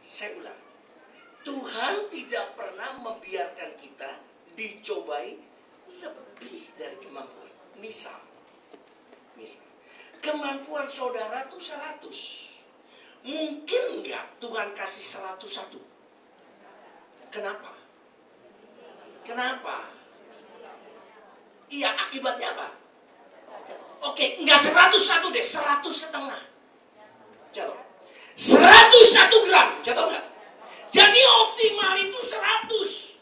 Saya ulang, Tuhan tidak pernah membiarkan kita dicobai lebih dari kemampuan. Misal, kemampuan saudara tuh 100. Mungkin nggak Tuhan kasih 101? Kenapa? Iya, akibatnya apa? Oke, nggak 101 deh, 100,5. Jatuh. 101 gram, jatuh nggak? Jadi optimal itu 100.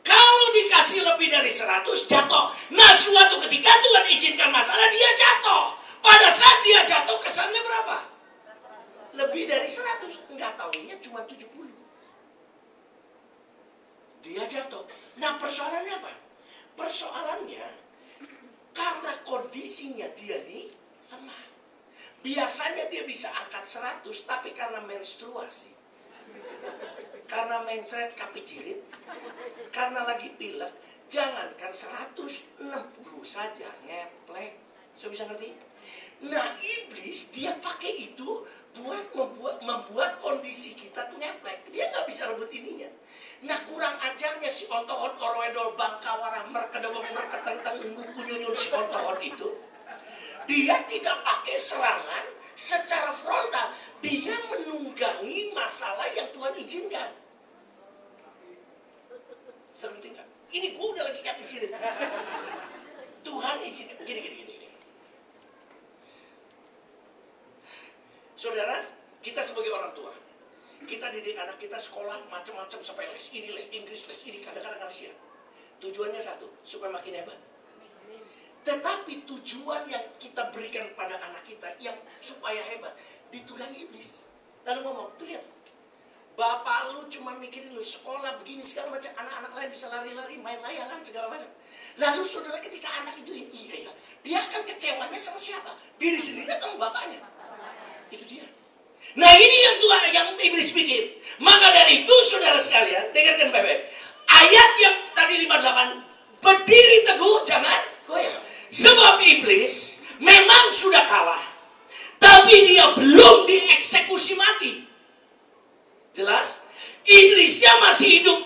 Kalau dikasih lebih dari 100, jatuh. Nah, suatu ketika Tuhan izinkan masalah, dia jatuh. Pada saat dia jatuh, kesannya berapa? Lebih dari 100. Nggak tahunya cuma 70. Dia jatuh. Nah, persoalannya apa? Persoalannya, karena kondisinya dia nih lemah. Biasanya dia bisa angkat 100, tapi karena menstruasi, karena mencret kapicirit, karena lagi pilek, jangankan 160 saja, ngeplek. Saya bisa ngerti? Nah, iblis dia pakai itu buat membuat kondisi kita tuh ngeplek. Dia nggak bisa rebut ininya. Nah, kurang ajarnya si ontohon orwedol bangkawarah merkedeweng merketeng-teng ngukunyunyun si ontohon itu. Dia tidak pakai serangan secara frontal. Dia menunggangi masalah yang Tuhan izinkan. Seperti enggak? Ini gue udah lagi kapicirit. Tuhan izinkan. Gini. Saudara, kita sebagai orang tua, kita didik anak kita sekolah macam-macam sampai les ini, les Inggris, les ini, kadang-kadang kasihan. Tujuannya satu, supaya makin hebat. Tetapi tujuan yang kita berikan pada anak kita yang supaya hebat, ditunggangi iblis. Lalu ngomong, tuh lihat, bapak lu cuma mikirin lu sekolah begini segala macam, anak-anak lain bisa lari-lari, main layangan segala macam. Lalu saudara, ketika anak itu iya, dia akan kecewanya sama siapa? Diri sendiri atau bapaknya? Itu dia. Nah, ini yang iblis bikin. Maka dari itu saudara sekalian, dengarkan baik-baik. Ayat yang tadi 58, berdiri teguh, jangan goyah. Sebab iblis memang sudah kalah, tapi dia belum dieksekusi mati. Jelas? Iblisnya masih hidup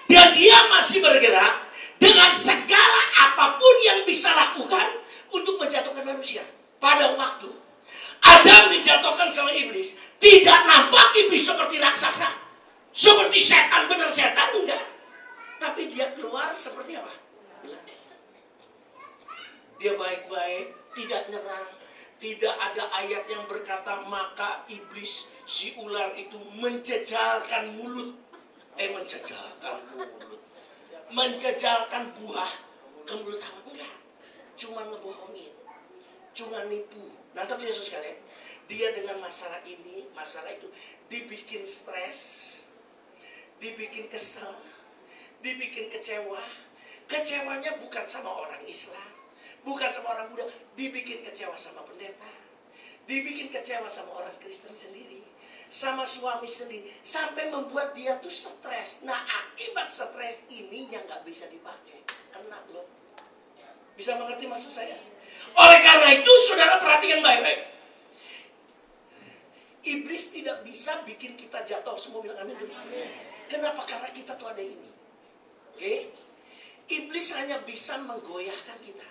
dan dia masih bergerak dengan segala apapun yang bisa lakukan untuk menjatuhkan manusia. Pada waktu Adam dijatuhkan sama iblis, tidak nampak iblis seperti raksasa, seperti setan, benar setan, enggak. Tapi dia keluar seperti apa? Dia baik-baik, tidak nyerang. Tidak ada ayat yang berkata maka iblis, si ular itu menjejalkan mulut. Menjejalkan buah ke mulut Hawa. Enggak. Cuma ngebohongin. Cuma nipu. Nangkap Yesus sekalian. Dia dengan masalah ini, masalah itu, dibikin stres, dibikin kesel, dibikin kecewa. Kecewanya bukan sama orang Islam, bukan sama orang Buddha, dibikin kecewa sama pendeta, dibikin kecewa sama orang Kristen sendiri, sama suami sendiri, sampai membuat dia tuh stres. Nah, akibat stres ini yang nggak bisa dipakai, kena loh. Bisa mengerti maksud saya? Oleh karena itu, saudara perhatikan baik-baik. Iblis tidak bisa bikin kita jatuh. Semua bilang amin dulu. Kenapa? Karena kita tuh ada ini. Oke? Iblis hanya bisa menggoyahkan kita.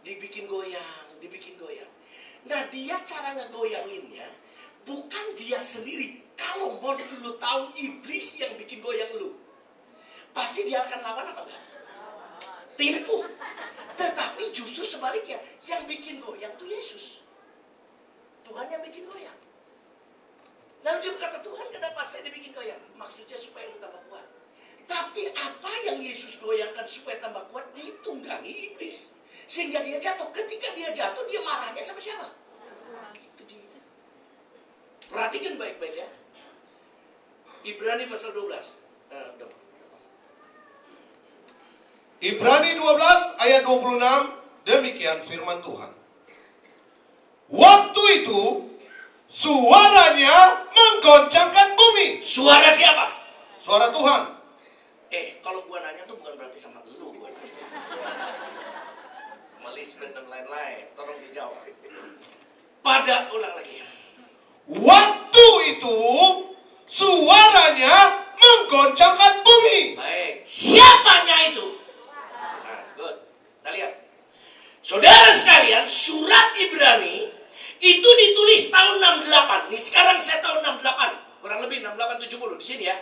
Dibikin goyang. Nah, dia cara ngegoyanginnya bukan dia sendiri. Kalau mau lu tahu iblis yang bikin goyang lu, pasti dia akan lawan apa enggak? Tipu. Tetapi justru sebaliknya, yang bikin goyang tuh Yesus. Tuhan yang bikin goyang. Lalu dia berkata, Tuhan kenapa saya dibikin goyang? Maksudnya supaya lu tambah kuat. Tapi apa yang Yesus goyangkan supaya tambah kuat? Ditunggangi iblis. Sehingga dia jatuh. Ketika dia jatuh, dia marahnya sama siapa? Itu dia. Perhatikan baik-baik ya. Ibrani pasal 12. Ibrani 12 ayat 26, demikian firman Tuhan. Waktu itu suaranya menggoncangkan bumi. Suara siapa? Suara Tuhan. Kalau gua nanya tuh bukan berarti sama lu gua nanya. Melisbeth dan lain-lain, tolong dijawab. Ulang lagi. Waktu itu suara di sini ya.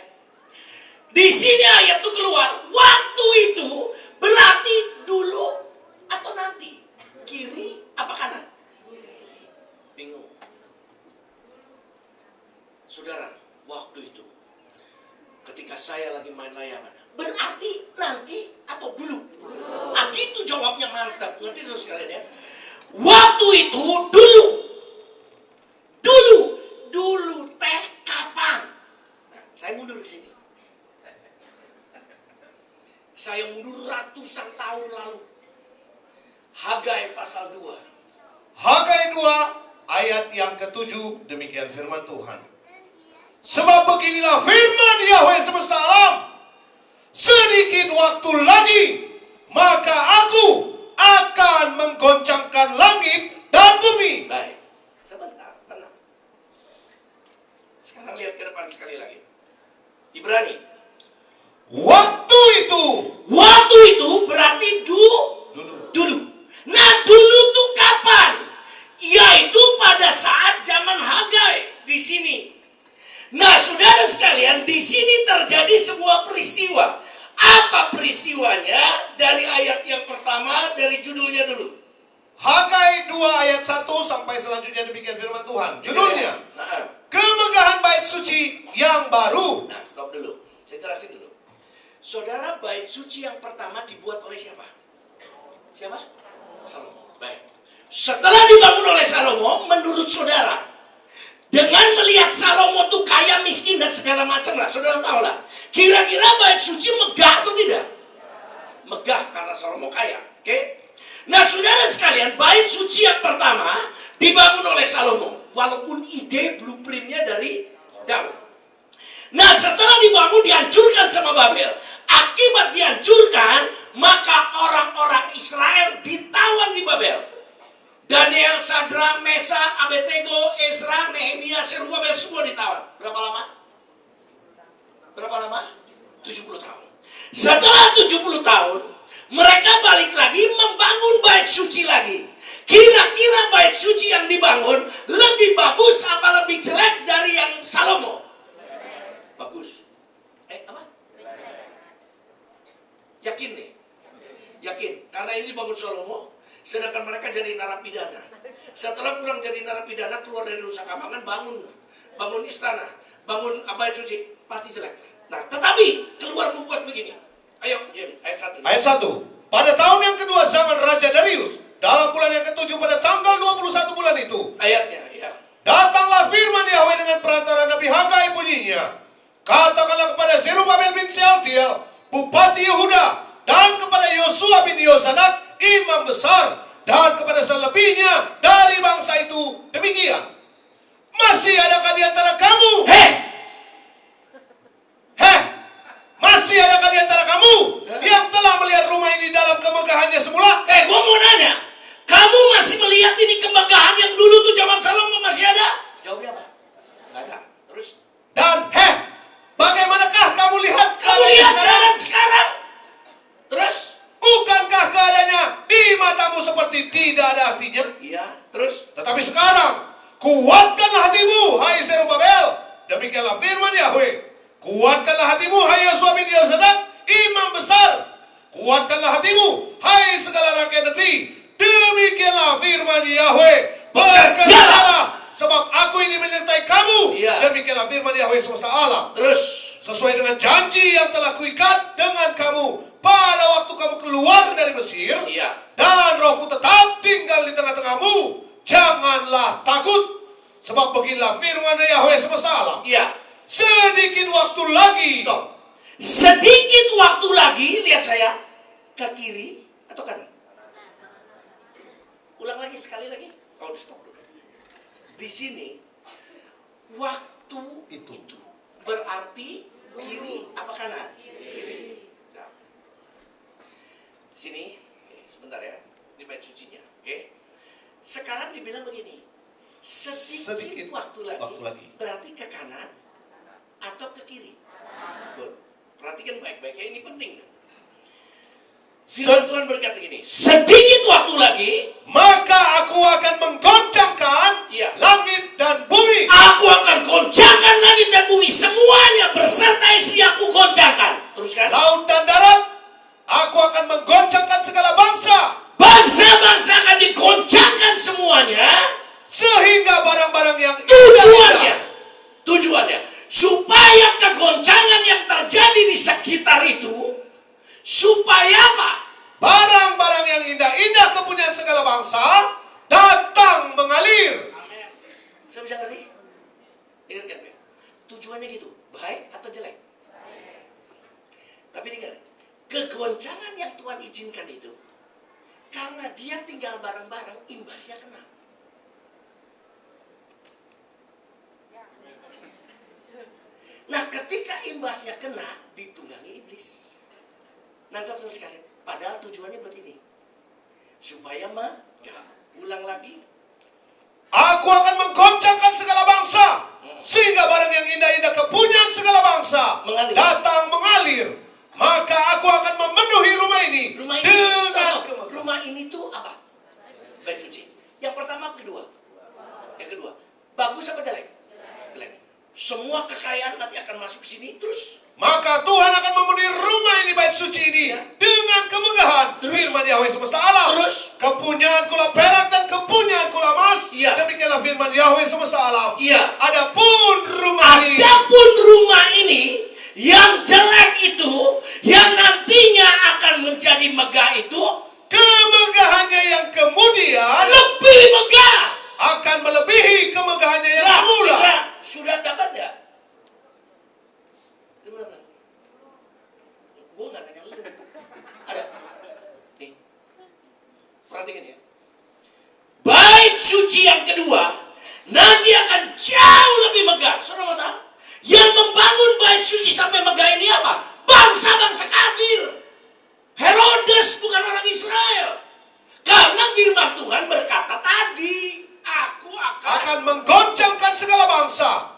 Di sini ayat itu keluar, waktu itu berarti dulu atau nanti? Kiri apa kanan? Bingung. Saudara, waktu itu ketika saya lagi main layangan, berarti nanti atau dulu? Ah, gitu jawabnya, mantap. Ngerti terus sekalian ya? Waktu itu dulu. Dulu teh kapan? Nah, saya mundur ke sini. Saya mundur ratusan tahun lalu. Hagai pasal 2. Hagai 2 ayat yang ke-7, demikian firman Tuhan. Sebab beginilah firman Yahweh semesta alam. Sedikit waktu lagi, maka aku akan menggoncangkan langit dan bumi. Baik, sebentar, tenang. Sekarang lihat ke depan sekali lagi. Ibrani. Waktu itu berarti dulu. Nah, dulu tuh kapan? Yaitu pada saat zaman Hagai di sini. Nah, saudara sekalian, di sini terjadi sebuah peristiwa. Apa peristiwanya? Dari ayat yang pertama, dari judulnya dulu. Hagai 2 ayat 1 sampai selanjutnya, demikian firman Tuhan. Judulnya, kemegahan bait suci yang baru. Nah, stop dulu. Saya jelasin dulu. Saudara, bait suci yang pertama dibuat oleh siapa? Siapa? Salomo. Baik. Setelah dibangun oleh Salomo, menurut saudara, dengan melihat Salomo tuh kaya, miskin dan segala macam lah, saudara tahu lah. Kira-kira bait suci megah atau tidak? Megah karena Salomo kaya. Oke? Nah, saudara sekalian, bait suci yang pertama dibangun oleh Salomo, walaupun ide blueprintnya dari Daud. Nah, setelah dibangun dihancurkan sama Babel. Akibat dihancurkan, maka orang-orang Israel ditawan di Babel. Daniel, Sadrak, Mesak, Abednego, Ezra, Nehemia, Zerubabel semua ditawan. Berapa lama? 70 tahun. Setelah 70 tahun, mereka balik lagi membangun bait suci lagi. Kira-kira bait suci yang dibangun lebih bagus apa lebih jelek dari yang Salomo? Bagus. Apa? Yakin nih? Yakin. Karena ini dibangun Salomo, sedangkan mereka jadi narapidana. Setelah kurang jadi narapidana, keluar dari Nusa Kambangan, bangun istana, bangun bait suci, pasti jelek. Nah, tetapi keluar membuat begini. Ayo, Jim, ayat 1. Ayat 1. Pada tahun yang kedua zaman Raja Darius, dalam bulan yang ke-7 pada tanggal 21 bulan itu, ayatnya, ya. datanglah firman Yahweh dengan perantara Nabi Hagai bunyinya. Katakanlah kepada Zerubabel bin Sealtiel, Bupati Yehuda, dan kepada Yosua bin Yozadak, imam besar, dan kepada selebihnya dari bangsa itu demikian. Masih adakah di antara kamu? Masih adakah di antara kamu yang telah melihat rumah ini dalam kemegahannya semula? Gua mau nanya, kamu masih melihat ini kemegahan yang dulu tuh zaman Salomo masih ada? Jawabnya apa? Nggak ada. Terus? Dan bagaimanakah kamu lihat keadaan sekarang? Terus? Bukankah keadaannya di matamu seperti tidak ada artinya? Iya, terus? Tetapi sekarang, kuatkanlah hatimu, hai Zerubabel. Demikianlah firman Yahweh. Kuatkanlah hatimu, hai Yosua bin Yozadak, imam besar. Kuatkanlah hatimu, hai segala rakyat negeri. Demikianlah firman Yahweh. Bekerjalah, sebab aku ini menyertai kamu. Iya. Demikianlah firman Yahweh semesta alam. Terus? Sesuai dengan janji yang telah kuikat dengan kamu pada waktu kamu keluar dari Mesir, iya. Dan rohku tetap tinggal di tengah-tengahmu. Janganlah takut, sebab beginilah firman Yahweh semesta alam. Iya. Sedikit waktu lagi. Stop. Sedikit waktu lagi, lihat saya, ke kiri atau kanan? Ulang lagi, sekali lagi. Oh, stop dulu. Di sini, waktu itu berarti kiri apa kanan? Kiri. Nah. Sini, sebentar ya. Ini bait sucinya, oke? Sekarang dibilang begini. Sedikit waktu lagi. Berarti ke kanan atau ke kiri? Good. Perhatikan baik-baik ya, ini penting. Firman Tuhan berkata gini, sedikit waktu lagi, maka aku akan menggoncangkan langit dan bumi. Aku akan goncangkan langit dan bumi, semuanya bersatu Supaya apa? Barang-barang yang indah-indah kepunyaan segala bangsa datang mengalir. Amin. Saya bisa ngerti? Ingat kan? Tujuannya gitu, baik atau jelek? Tapi dengar, kegoncangan yang Tuhan izinkan itu karena dia tinggal bareng-bareng, imbasnya kena. Nah, ketika imbasnya kena, ditunggangi iblis. Nangkap saudara sekalian. Padahal tujuannya buat ini, supaya ulang lagi. Aku akan menggoncangkan segala bangsa, sehingga barang yang indah-indah kepunyaan segala bangsa datang mengalir. Maka aku akan memenuhi rumah ini dengan kemegahan. Rumah ini tuh apa? Bait suci. Yang pertama, kedua. Yang kedua, bagus apa jelek? Jelek. Semua kekayaan nanti akan masuk sini terus. Maka Tuhan akan memenuhi rumah ini, bait suci ini, dengan kemegahan. Firman Yahweh semesta alam. Terus, kepunyaan kula perak dan kepunyaan kula emas. Demikianlah firman Yahweh semesta alam. Adapun rumah ini yang jelek itu, yang nantinya akan menjadi megah itu, kemegahannya yang kemudian lebih megah, akan melebihi kemegahannya yang semula. Sudah dapat ya? Gue gak nanya lu. Ada? Nih, perhatikan ya. Bait suci yang kedua nanti akan jauh lebih megah. Saudara mau tahu? Yang membangun bait suci sampai megah ini apa? Bangsa-bangsa kafir. Herodes bukan orang Israel. Karena firman Tuhan berkata tadi, aku akan menggoncangkan segala bangsa.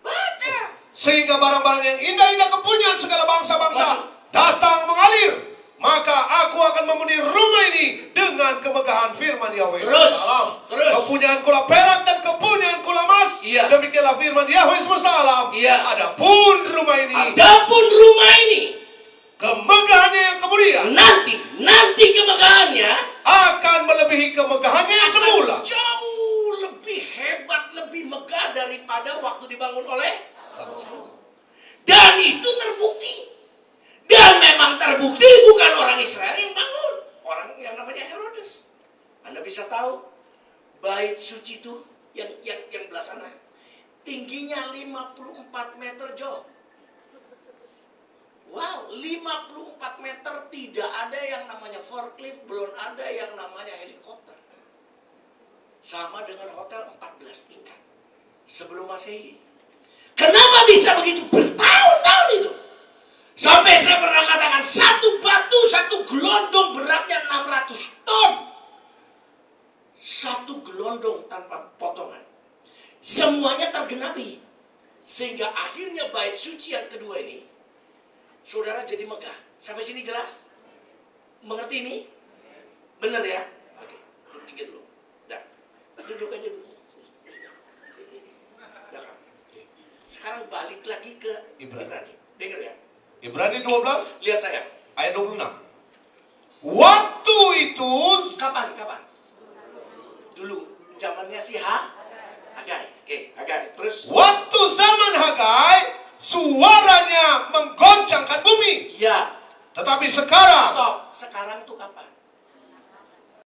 Baca. Sehingga barang-barang yang indah-indah kepunyaan segala bangsa-bangsa datang mengalir. Maka aku akan memenuhi rumah ini dengan kemegahan firman Yahweh. Terus. Kepunyaan kula perak dan kepunyaan kula emas. Demikianlah firman Yahweh semesta alam. Adapun rumah ini, kemegahannya yang kemudian, nanti kemegahannya akan melebihi kemegahannya yang semula. Jauh lebih hebat, lebih megah daripada waktu dibangun oleh Salomo. Dan itu terbukti. Dan memang terbukti bukan orang Israel yang bangun, orang yang namanya Herodes. Anda bisa tahu bait suci itu yang belah sana tingginya 54 meter, Jo. Wow, 54 meter, tidak ada yang namanya forklift, belum ada yang namanya helikopter. Sama dengan hotel 14 tingkat sebelum Masehi. Kenapa bisa begitu? Bertahun-tahun itu. Sampai saya pernah katakan, satu batu, satu gelondong beratnya 600 ton. Satu gelondong tanpa potongan. Semuanya tergenapi. Sehingga akhirnya bait suci yang kedua ini, saudara, jadi megah. Sampai sini jelas? Mengerti ini? Benar ya? Oke, duduk tinggi dulu. Dah. Duduk aja dulu. Sekarang balik lagi ke Ibrani. Dengar ya. Ibrani 12. Lihat saya. Ayat 26. Waktu itu. Kapan? Dulu. Zamannya si Hagai. Oke, Hagai. Terus. Waktu zaman Hagai, suaranya menggoncangkan bumi. Ya. Tetapi sekarang. Stop. Sekarang itu kapan?